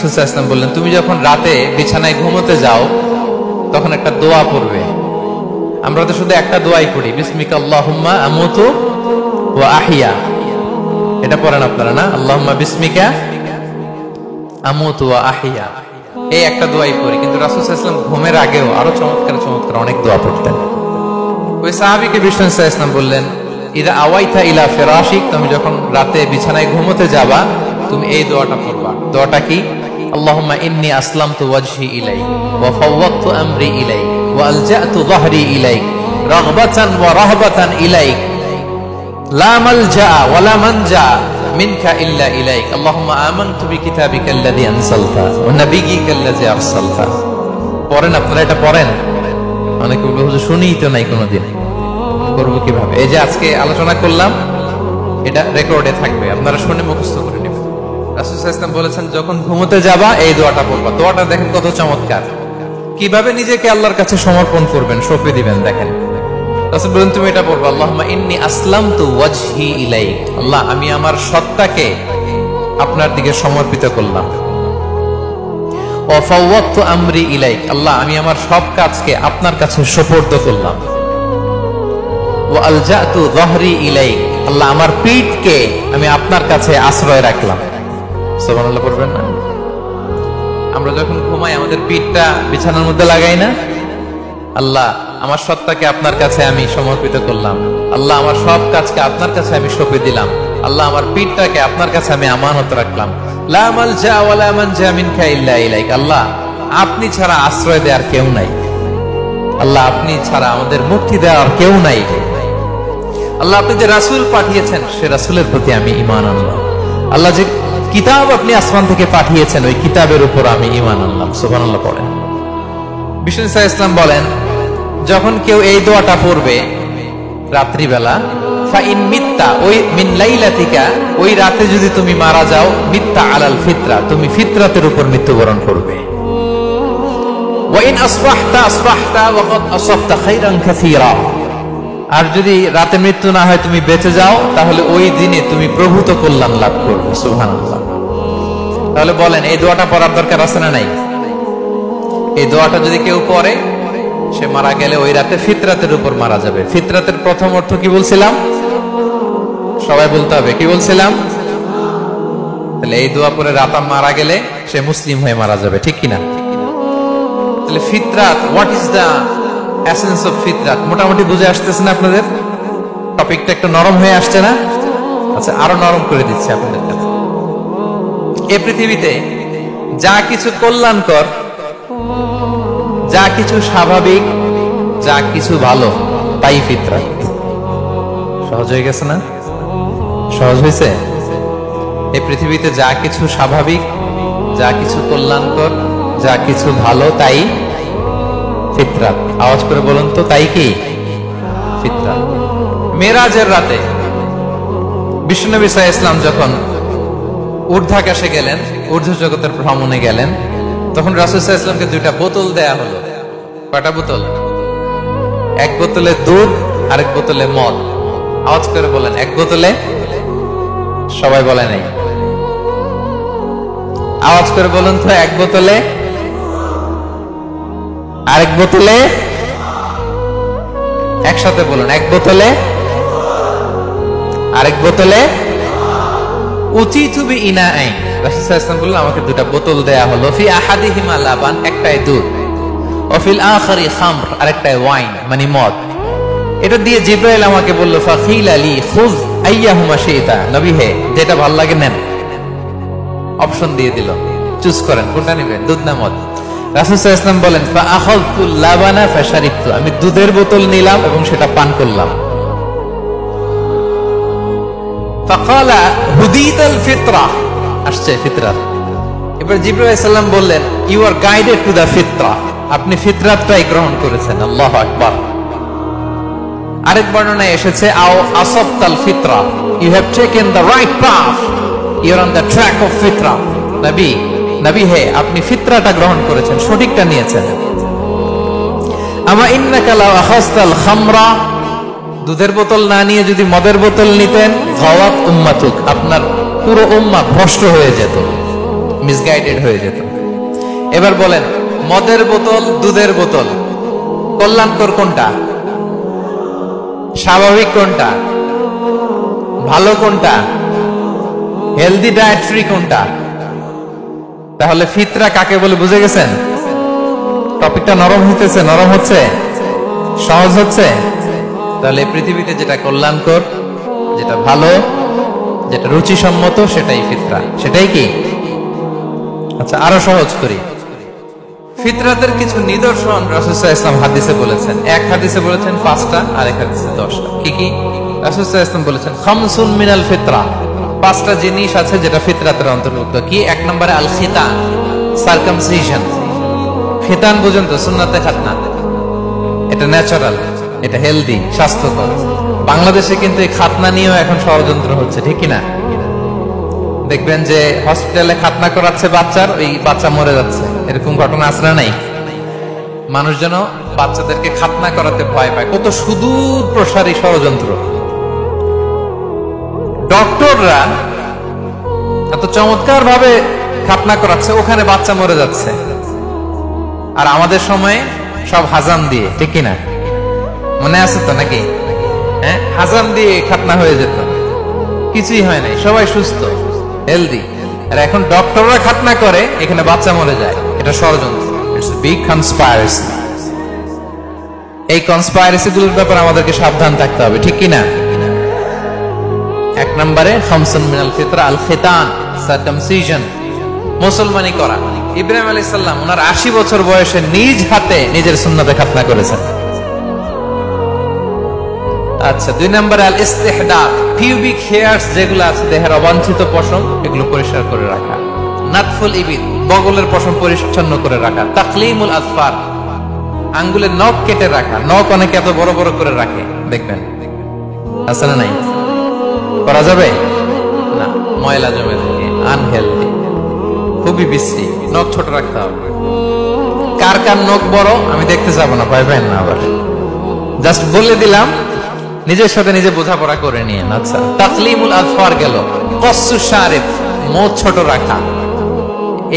রাসূল বললেন, তুমি যখন রাতে বিছানায় ঘুমোতে যাও তখন একটা দোয়া পড়বে। আমরা তো শুধু একটা দোয়াই পড়ি, বিসমিকা আল্লাহুম্মা আমুতু ওয়া আহইয়া। এটা পড়েন আপনারা না? আল্লাহুম্মা বিসমিকা আমুতু ওয়া আহইয়া, এই একটা দোয়াই পড়ি। কিন্তু রাসূল সাল্লাল্লাহু আলাইহি ওয়াসাল্লাম ঘুমের আগেও আরো চমৎকার চমৎকার অনেক দোয়া পড়তেন। ওই সাহাবীকে বিষ্ণু সাল্লাল্লাহু আলাইহি ওয়াসাল্লাম বললেন, ইদা আওয়াইতা ইলা ফিরাশিক, তুমি যখন রাতে বিছানায় ঘুমোতে যাবা তুমি এই দোয়াটা পড়বা। দোয়াটা কি? আল্লাহুম্মা ইন্নী আসলামতু ওয়াজহি ইলাইক ওয়া ফাওয়াদতু আমরি ইলাইক ওয়া আলজাতু যাহরি ইলাইক রাগবাতান ওয়া রাহবাতান ইলাইক লা মালজা ওয়া লা মানজা মিনকা ইল্লা ইলাইক আল্লাহুম্মা আমানতু বিকিতাবিকাল্লাযী আনজালতা ওয়া নাবিয়্যিকাল্লাযী আরসালতা। পড়েন আপনারা, এটা পড়েন। অনেকে বলবে হুজুর শুনিই তো নাই কোনোদিন, করব কিভাবে? এই যে আজকে আলোচনা করলাম, এটা রেকর্ডে থাকবে, আপনারা শুনে মুখস্থ করে নেবেন। রাসূল সাল্লাল্লাহু আলাইহি ওয়াসাল্লাম বলেছেন, যখন ঘুমোতে যাবা এই দোয়াটা পড়বা। দোয়াটা দেখেন কত চমৎকার, কিভাবে নিজেকে আল্লাহর কাছে সমর্পণ করবেন, সঁপে দিবেন। দেখেন রাসূল বলেন, তুমি এটা পড়বা, আল্লাহুম্মা ইন্নী আসলামতু ওয়াজহি ইলাইক, আল্লাহ আমি আমার সত্তাকে আপনার দিকে সমর্পিত করলাম। ওয়া ফাওয়াদতু আমরি ইলাইক, আল্লাহ আমি আমার সব কাজকে আপনার কাছে সুপর্দ করলাম। ওয়া আলজাতু যাহরি ইলাইক, আল্লাহ আমার পিঠকে আমি আপনার কাছে আশ্রয় রাখলাম। সুবহানাল্লাহ পড়বেন না? আমরা যখন ঘুমাই আমাদের পিঠটা বিছানার মধ্যে লাগাই না? আল্লাহ আমার সত্তাকে আপনার কাছে আমি সমর্পিত করলাম, আল্লাহ আমার সব কাজকে আপনার কাছে আমি সঁপে দিলাম, আল্লাহ আমার পিঠটাকে আপনার কাছে আমি আমানত রাখলাম। লা মালজা ওয়া লা মানজা মিনকা ইল্লা ইলাইক, আল্লাহ আপনি ছাড়া আশ্রয় দেওয়ার কেউ নাই, আল্লাহ আপনি ছাড়া আমাদের মুক্তি দেওয়ার কেউ নাই। আল্লাহ আপনি যে রাসূল পাঠিয়েছেন সে রাসূলের প্রতি আমি ঈমান আনলাম। আল্লাহ যে কিতাব আপনি আসমান থেকে পাঠিয়েছেন ওই কিতাবের উপর আমি ঈমান আনলাম। সুবহানাল্লাহ পড়েন। বিষ্ণু সাল্লাল্লাহু আলাইহি ওয়াসাল্লাম বলেন, যখন কেউ এই দোয়াটা পড়বে রাত্রিবেলা, ফাইন মিত্তা, ওই মিন লাইলাতিকা, ওই রাতে যদি তুমি মারা যাও, মিত্তা আলাল ফিতরা, তুমি ফিতরাতের উপর মৃত্যুবরণ করবে। ওয়া ইন আসবাহতা আসবাহতা ওয়া ক্বাদ আসাবতা খায়রান কাসীরা, আর যদি রাতে মৃত্যু না হয় তুমি বেঁচে যাও তাহলে ওই দিনে তুমি প্রভূত কল্যাণ লাভ করবে। সুবহানাল্লাহ। তাহলে বলেন এই দোয়াটা পড়ার দরকার আছে না নাই? এই দোয়াটা যদি কেউ পড়ে সে মারা গেলে ওই রাতে ফিতরাতের উপর মারা যাবে। ফিতরাতের প্রথম অর্থ কি বলছিলাম? সবাই বলতে হবে, কি বলছিলাম? তাহলে এই দোয়া পড়ে রাতে মারা গেলে সে মুসলিম হয়ে মারা যাবে, ঠিক কিনা? তাহলে ফিতরাত, what is the essence of ফিতরাত, মোটামুটি বুঝে আসতেছে না আপনাদের? টপিকটা একটু নরম হয়ে আসছে না? আচ্ছা আরো নরম করে দিচ্ছি আপনাদের কাছে। এই পৃথিবীতে যা কিছু কল্যাণকর, যা কিছু স্বাভাবিক, যা কিছু ভালো, তাই ফিতরাত। সহজ হয়ে গেছে না? সহজ হয়েছে? এই পৃথিবীতে যা কিছু স্বাভাবিক, যা কিছু কল্যাণকর, যা কিছু ভালো, তাই ফিতরাত। আওয়াজ করে বলুন তো, তাই কি? ফিতরাত। মেরাজের রাতে বিশ্বনবী সাল্লাল্লাহু আলাইহি ওয়াসাল্লাম যখন ঊর্ধ্বাকাশে গেলেন, ঊর্ধ্ব জগতের ভ্রমণে গেলেন, তখন রাসূল সাল্লাল্লাহু আলাইহি ওয়াসাল্লামকে দুইটা বোতল দেয়া হলো। কয়টা বোতল? এক বোতলে দুধ, আরেক বোতলে মদ। আওয়াজ করে বলেন, এক বোতলে, সবাই বলে নাই, আওয়াজ করে বলুন তো, এক বোতলে, আরেক বোতলে, একসাথে বলুন, এক বোতলে, আরেক বোতলে, উচিতু বিইনাইন। রাসূল সাল্লাল্লাহু আলাইহি ওয়াসাল্লাম বললেন, আমাকে দুটো বোতল দেয়া হলো, ফি আহাদিহিমা লাবান, একটায় দুধ, ওয়া ফিল আখারি খামর, আরেকটায় ওয়াইন মানে মদ। এটা দিয়ে জিবরাইল আমাকে বলল, ফাকিলা লি খুয আইয়াহুমা শিতা, নবী হে যেটা ভালো লাগে নেন। অপশন দিয়ে দিল, চুজ করেন কোনটা নেবেন, দুধ না মদ। রাসূল সাল্লাল্লাহু আলাইহি ওয়াসাল্লাম বলেন, ফা আখাযতুল লাবানা ফাশারিবতু, আমি দুধের বোতল নিলাম এবং সেটা পান করলাম। ফাকালা হুদিতাল ফিতরা, আসছে ফিতরাত। এবার জিবরাইল আলাইহিস সালাম বললেন, you are guided to the ফিতরা, আপনি ফিতরাতটাই গ্রহণ করেছেন। আল্লাহু আকবার। আরেক বর্ণনায় এসেছে, আও আসাবতাল ফিতরা, you have taken the right path, you are on the track of ফিতরা। নবী হে আপনি ফিতরাটা গ্রহণ করেছেন, সঠিকটা নিয়েছেন। আমা ইন্নাকা লাও আখাযতাল খামরা, দুধের বোতল না নিয়ে যদি মদের বোতল নিতেন, গাওয়াত উম্মাতুক, আপনার পুরো উম্মাহ ভ্রষ্ট হয়ে যেত। মিসগাইডেড হয়ে যেত। এবার বলেন, মদের বোতল দুধের বোতল, কল্যাণকর কোনটা, স্বাভাবিক কোনটা, ভালো কোনটা, হেলদি ডায়েট্রি কোনটা? তাহলে ফিতরা কাকে বলে বুঝে গেছেন? টপিকটা নরম হইতেছে, নরম হচ্ছে, সহজ হচ্ছে। তাহলে পৃথিবীতে যেটা কল্যাণকর, যেটা ভালো, যেটা রুচিসম্মত, সেটাই ফিতরা। সেটাই কি? আচ্ছা, আরো সহজ করি। ফিতরাতের কিছু নিদর্শন রাসূল সাল্লাল্লাহু আলাইহি ওয়াসাল্লাম হাদিসে বলেছেন। এক হাদিসে বলেছেন 5টা, আর এক হাদিসে 10টা। কি কি? রাসূল সাল্লাল্লাহু আলাইহি ওয়াসাল্লাম বলেছেন খামসুন মিনাল ফিতরা, 5টা জিনিস আছে যেটা ফিতরাতের অন্তর্ভুক্ত। কি? এক নম্বরে আল খিতান, সারকামসিশন। খিতান বুঝেন তো, সুন্নাতে খাতনা। এটা ন্যাচারাল, এটা হেলদি, স্বাস্থ্যকর। বাংলাদেশে কিন্তু এই খাতনা নিয়েও এখন ষড়যন্ত্র হচ্ছে, ঠিক কি না? দেখবেন যে হসপিটালে খাতনা করাচ্ছে বাচ্চার, ওই বাচ্চা মরে যাচ্ছে, এরকম ঘটনা আছে না নাই? মানুষ যেন বাচ্চাদেরকে খাতনা করাতে ভয় পায়। কত সুদূর প্রসারী ষড়যন্ত্র। ডক্টররা এত চমৎকার ভাবে খাতনা করাচ্ছে, ওখানে বাচ্চা মরে যাচ্ছে। আর আমাদের সময়ে সব হাজাম দিয়ে, ঠিক কিনা? মনে আছে তো নাকি? হ্যাঁ, হাজাম দিয়ে খাতনা হয়ে যেত, কিছুই হয় নাই, সবাই সুস্থ, হেলদি। আর এখন ডক্টররা খাতনা করে, এখানে বাচ্চা মরে যায়। এটা ষড়যন্ত্র, ইটস আ বিগ কনস্পাইরেসি। এই কনস্পাইরেসি গুলোর ব্যাপারে আমাদেরকে সাবধান থাকতে হবে, ঠিক কিনা? এক নম্বরে খামসুন মিনাল ফিতরা আল খিতান, সারকামসিশন, মুসলমানি করা। ইব্রাহিম আলাইহিস সালাম ওনার 80 বছর বয়সে নিজ হাতে নিজের সুন্নতে খাতনা করেছেন। আচ্ছা, 2 নম্বরে আল ইস্তিহদাদ, পিউবিক হেয়ারস যেগুলো আছে দেহের অবাঞ্ছিত পশম, এগুলো পরিষ্কার করে রাখা। নাতফুল ইবিদ, বগলের পশম পরিচ্ছন্ন করে রাখা। তাকলিমুল আজফার, আঙ্গুলের নখ কেটে রাখা। নখ অনেকে এত বড় বড় করে রাখে, দেখবেন আছে না নাই? করা যাবে না, ময়লা জমে থাকে, আনহেলদি, খুবই বিশ্রী। নখ ছোট রাখতে হবে। কার কার নখ বড় আমি দেখতে যাবো না, ভয় পাই না। আবার জাস্ট বলে দিলাম, নিজের সাথে নিজে বোঝাপড়া করে নিয়ে। আচ্ছা, তাকলিমুল আজফার গেল। কসসু শারিব, মুখ ছোট রাখা।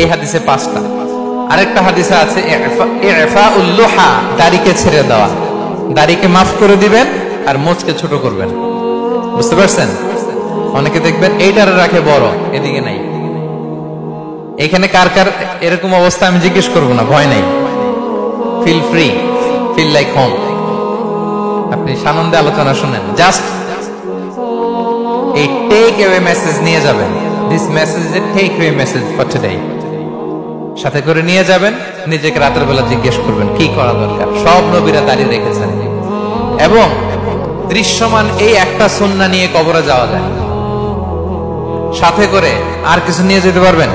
এই হাদিসে 5টা। আরেকটা হাদিসে আছে ইফাউল লুহা, দাড়িকে ছেড়ে দেওয়া। দাড়িকে মাফ করে দিবেন আর মুখকে ছোট করবেন। বুঝতে পারছেন? অনেকে দেখবেন এইটারে রাখে বড়, এদিকে নাই। এখানে কার কার এরকম অবস্থা আমি জিজ্ঞেস করব না, ভয় নাই। Feel free, feel like home. আপনি সানন্দে আলোচনা শুনেন। জাস্ট এই টেক অ্যাওয়ে মেসেজ নিয়ে যাবেন। This message is a takeaway message for today. সাথে করে নিয়ে যাবেন, নিজেকে রাতের বেলা জিজ্ঞেস করবেন কি করা দরকার। সব নবীরা দাঁড়িয়ে রেখেছেন, এবং দৃশ্যমান এই একটা সুন্নাহ নিয়ে কবরে যাওয়া যায়। সাথে করে আর কিছু নিয়ে যেতে পারবেন?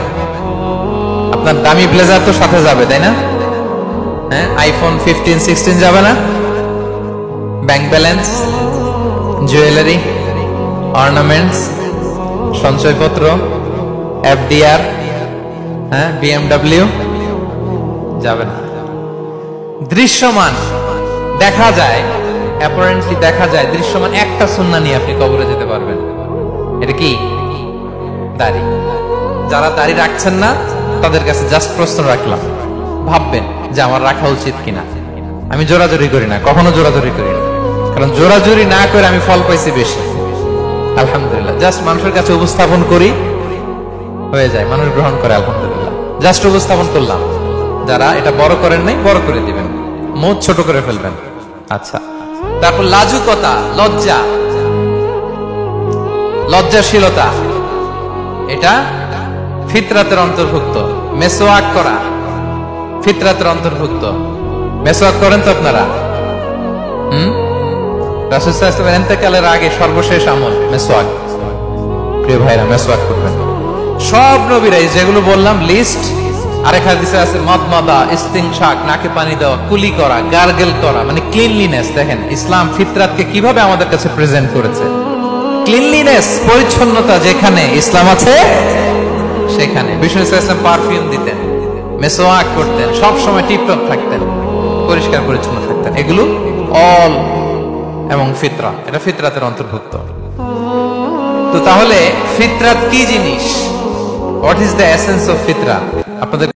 আপনার দামি ব্লেজার তো সাথে যাবে, তাই না? হ্যাঁ, আইফোন 15, 16 যাবে না? ব্যাংক ব্যালেন্স, জুয়েলারি, অর্নামেন্টস, সঞ্চয়পত্র, এফডিআর, হ্যাঁ, বিএমডব্লিউ যাবে না। দৃশ্যমান দেখা যায়, অ্যাপারেন্টলি দেখা যায়, দৃশ্যমান একটা সুন্নাহ নিয়ে আপনি কবরে যেতে পারবেন। এটা কি? দাড়ি। যারা দাড়ি রাখছেন না তাদের কাছে জাস্ট প্রশ্ন রাখলাম, ভাববেন যে আমার রাখা উচিত কিনা। আমি জোরাজুরি করি না, কখনো জোরাজুরি করি না, কারণ জোরাজুরি না করে আমি ফল পাইছি বেশি, আলহামদুলিল্লাহ। জাস্ট মানুষের কাছে উপস্থাপন করি, হয়ে যায়, মানুষ গ্রহণ করে, আলহামদুলিল্লাহ। জাস্ট উপস্থাপন করলাম। যারা এটা বড় করেন নাই, বড় করে দিবেন, মুখ ছোট করে ফেলবেন। আচ্ছা, তারপর লাজুকতা, লজ্জা, লজ্জাশীলতা, এটা ফিতরাতের অন্তর্ভুক্ত। মেসওয়াক করা ফিতরাতের অন্তর্ভুক্ত। মেসওয়াক করেন তো আপনারা? রাসূল সাল্লাল্লাহু আলাইহি ওয়াসাল্লাম ইন্তেকালের আগে সর্বশেষ আমল মেসওয়াক। প্রিয় ভাইরা, মেসওয়াক করবেন। সব নবীরাই যেগুলো বললাম লিস্ট। আরেক হাদিসে আছে মাদমাদা, ইস্তিনশাক, নাকে পানি দেওয়া, কুলি করা, গার্গেল করা, মানে ক্লিনলিনেস। দেখেন ইসলাম ফিতরাতকে কিভাবে আমাদের কাছে প্রেজেন্ট করেছে। ক্লিনলিনেস, পরিচ্ছন্নতা যেখানে ইসলাম আছে সেখানে। বিষ্ণু ইসলাম পারফিউম দিতেন, মেসওয়াক করতেন, সব সময় টিপটপ থাকতেন, পরিষ্কার পরিচ্ছন্ন থাকতেন। এগুলো অল এবং ফিতরা, এটা ফিতরাতের অন্তর্ভুক্ত। তো তাহলে ফিতরাত কি জিনিস? What is the essence of ফিতরা? আপনাদের